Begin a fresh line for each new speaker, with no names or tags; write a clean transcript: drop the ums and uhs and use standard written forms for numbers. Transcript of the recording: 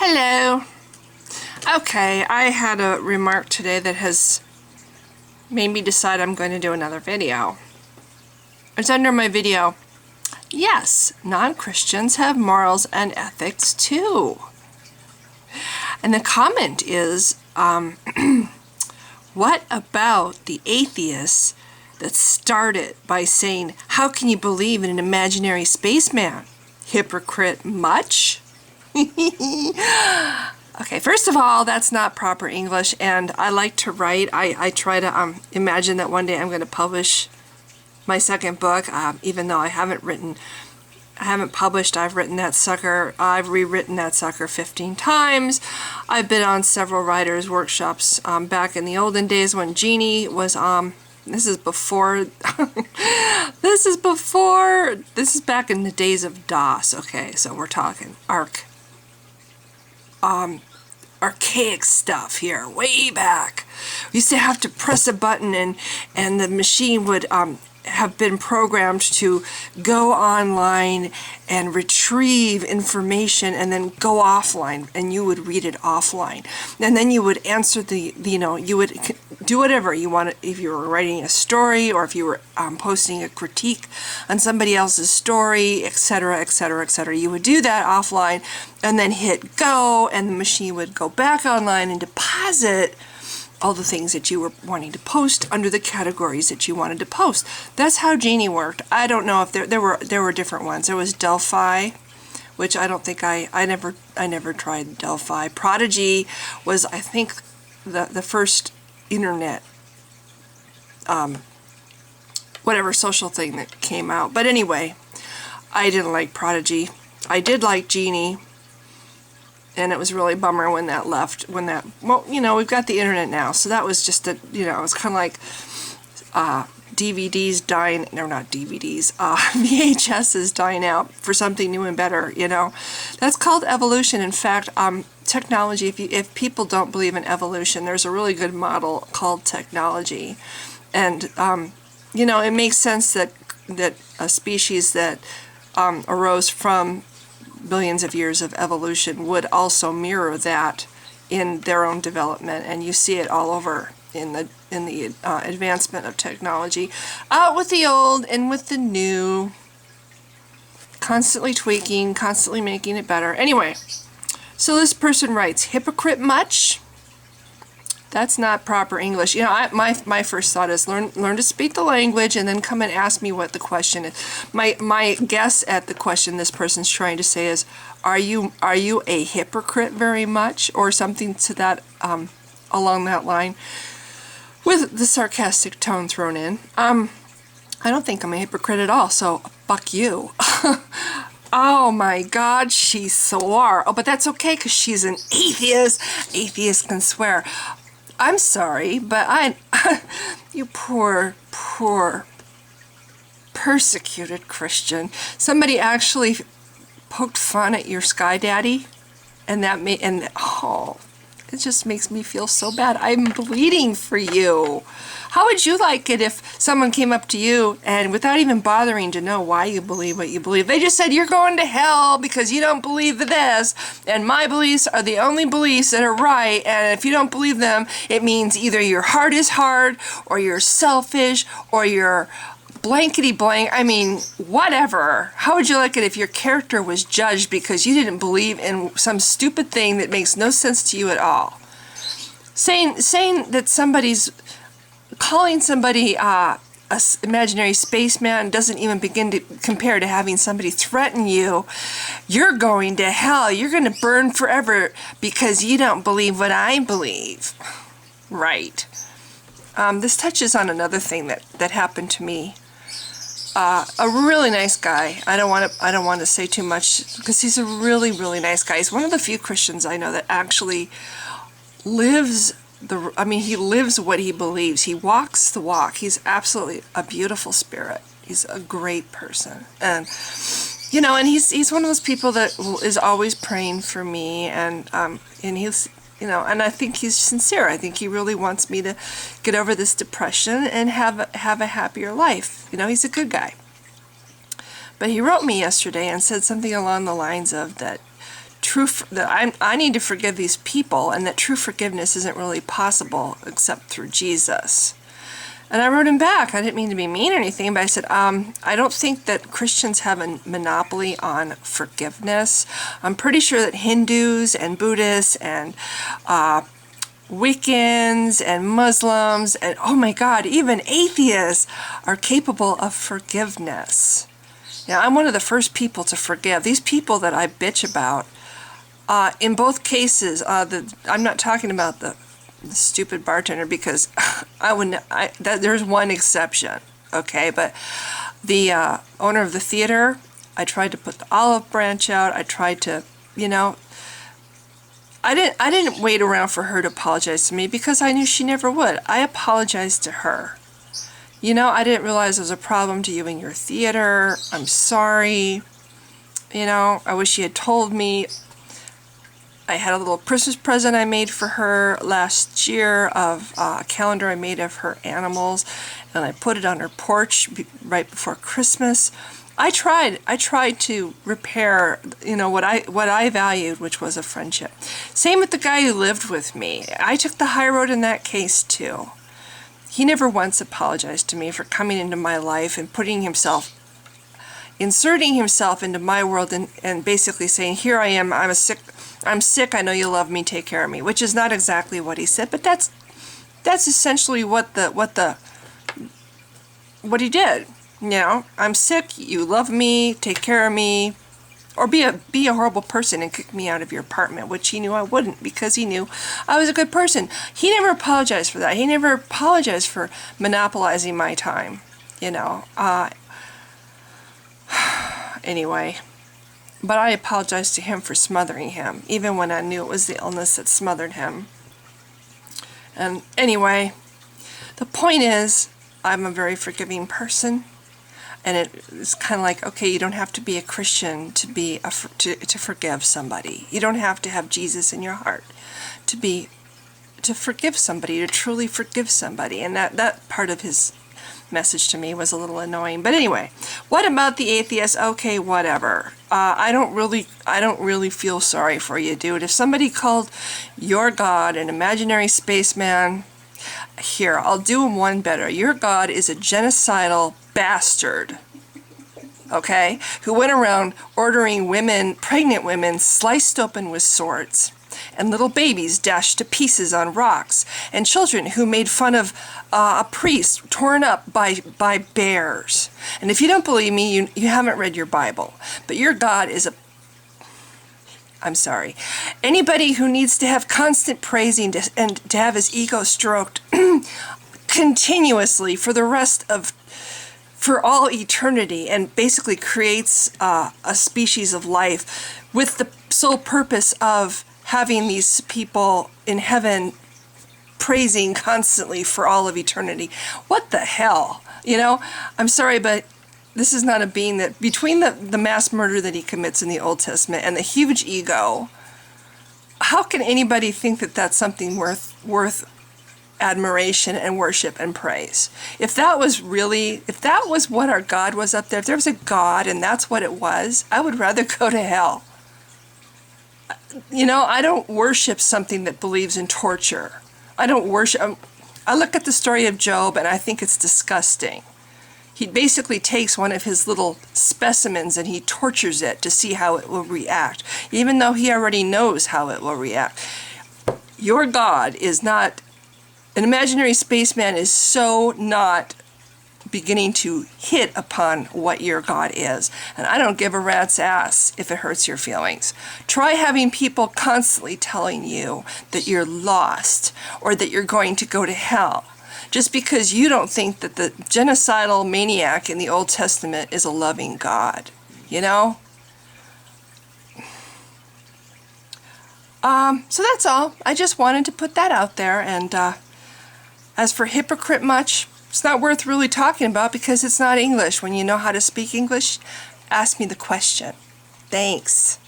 Hello. Okay, I had a remark today that has made me decide I'm going to do another video. It's under my video, yes, non-Christians have morals and ethics too. And the comment is, what about the atheists that started by saying, how can you believe in an imaginary spaceman? Hypocrite much? Okay, first of all, that's not proper English, and I like to write. I try to imagine that one day I'm going to publish my second book, even though I haven't published. I've written that sucker. I've rewritten that sucker 15 times. I've been on several writers' workshops back in the olden days when Jeannie was this is before, this is back in the days of DOS, okay, so we're talking archaic stuff here, way back. We used to have to press a button and the machine would have been programmed to go online and retrieve information and then go offline, and you would read it offline. And then you would answer you would do whatever you wanted. If you were writing a story or if you were posting a critique on somebody else's story, etc., etc., etc., you would do that offline and then hit go, and the machine would go back online and deposit all the things that you were wanting to post under the categories that you wanted to post. That's how Jeannie worked. I don't know if there were different ones. There was Delphi, which I don't think I never tried Delphi. Prodigy was, I think, the first internet whatever social thing that came out. But anyway, I didn't like Prodigy. I did like Jeannie. And it was really a bummer when that left, well, we've got the internet now, so that was just it's kind of like DVDs dying, no, not DVDs, VHSs dying out for something new and better, That's called evolution. In fact, technology, if people don't believe in evolution, there's a really good model called technology. And, it makes sense that a species that arose from billions of years of evolution would also mirror that in their own development, and you see it all over in the advancement of technology. Out with the old, in with the new, constantly tweaking, constantly making it better. Anyway, so this person writes, hypocrite much? That's not proper English. My first thought is learn to speak the language and then come and ask me what the question is. My guess at the question this person's trying to say is, are you a hypocrite very much, or something to that along that line, with the sarcastic tone thrown in. I don't think I'm a hypocrite at all. So fuck you. Oh my God, she swore. Oh, but that's okay because she's an atheist. Atheists can swear. I'm sorry, but you poor persecuted Christian. Somebody actually poked fun at your sky daddy, and it just makes me feel so bad. I'm bleeding for you. How would you like it if someone came up to you and without even bothering to know why you believe what you believe, they just said, you're going to hell because you don't believe this, and my beliefs are the only beliefs that are right, and if you don't believe them, it means either your heart is hard, or you're selfish, or you're blankety blank. I mean, whatever. How would you like it if your character was judged because you didn't believe in some stupid thing that makes no sense to you at all? Saying that calling somebody a imaginary spaceman doesn't even begin to compare to having somebody threaten you. You're going to hell. You're going to burn forever because you don't believe what I believe. Right. This touches on another thing that happened to me. A really nice guy. I don't want to say too much because he's a really, really nice guy. He's one of the few Christians I know that actually lives he lives what he believes. He walks the walk. He's absolutely a beautiful spirit. He's a great person. And and he's one of those people that is always praying for me, and he's and I think he's sincere. I think he really wants me to get over this depression and have a happier life. He's a good guy. But he wrote me yesterday and said something along the lines of that I need to forgive these people, and that true forgiveness isn't really possible except through Jesus. And I wrote him back. I didn't mean to be mean or anything, but I said, I don't think that Christians have a monopoly on forgiveness. I'm pretty sure that Hindus and Buddhists and Wiccans and Muslims and, oh my God, even atheists are capable of forgiveness. Now, I'm one of the first people to forgive. These people that I bitch about, in both cases, I'm not talking about the stupid bartender, because there's one exception, okay? But the owner of the theater, I tried to put the olive branch out. I tried to, I didn't wait around for her to apologize to me, because I knew she never would. I apologized to her. I didn't realize it was a problem to you in your theater. I'm sorry. I wish she had told me. I had a little Christmas present I made for her last year of a calendar I made of her animals, and I put it on her porch right before Christmas. I tried to repair, what I valued, which was a friendship. Same with the guy who lived with me. I took the high road in that case too. He never once apologized to me for coming into my life and inserting himself into my world and basically saying, here I am, I'm sick, I know you love me, take care of me, which is not exactly what he said, but that's essentially what he did. I'm sick, you love me, take care of me, or be a horrible person and kick me out of your apartment, which he knew I wouldn't, because he knew I was a good person. He never apologized for that. He never apologized for monopolizing my time, Anyway, but I apologized to him for smothering him, even when I knew it was the illness that smothered him. And anyway, the point is, I'm a very forgiving person. And it's kind of like, okay, you don't have to be a Christian to to forgive somebody. You don't have to have Jesus in your heart to forgive somebody, to truly forgive somebody. And that part of his message to me was a little annoying. But anyway, what about the atheist? Okay, whatever. I don't really feel sorry for you, dude. If somebody called your God an imaginary spaceman, here, I'll do him one better. Your God is a genocidal bastard, okay, who went around ordering pregnant women, sliced open with swords, and little babies dashed to pieces on rocks, and children who made fun of a priest torn up by bears. And if you don't believe me, you haven't read your Bible. But your God is I'm sorry. Anybody who needs to have constant praising and to have his ego stroked continuously for all eternity, and basically creates a species of life with the sole purpose of having these people in heaven praising constantly for all of eternity. What the hell? I'm sorry, but this is not a being that, between the mass murder that he commits in the Old Testament and the huge ego, how can anybody think that that's something worth admiration and worship and praise? If that was what our God was up there, if there was a God and that's what it was, I would rather go to hell. I don't worship something that believes in torture. I look at the story of Job and I think it's disgusting. He basically takes one of his little specimens and he tortures it to see how it will react, even though he already knows how it will react. Your God is not, an imaginary spaceman is so not beginning to hit upon what your God is. And I don't give a rat's ass if it hurts your feelings. Try having people constantly telling you that you're lost or that you're going to go to hell, just because you don't think that the genocidal maniac in the Old Testament is a loving God, So that's all. I just wanted to put that out there. And as for hypocrite much, it's not worth really talking about because it's not English. When you know how to speak English, ask me the question. Thanks.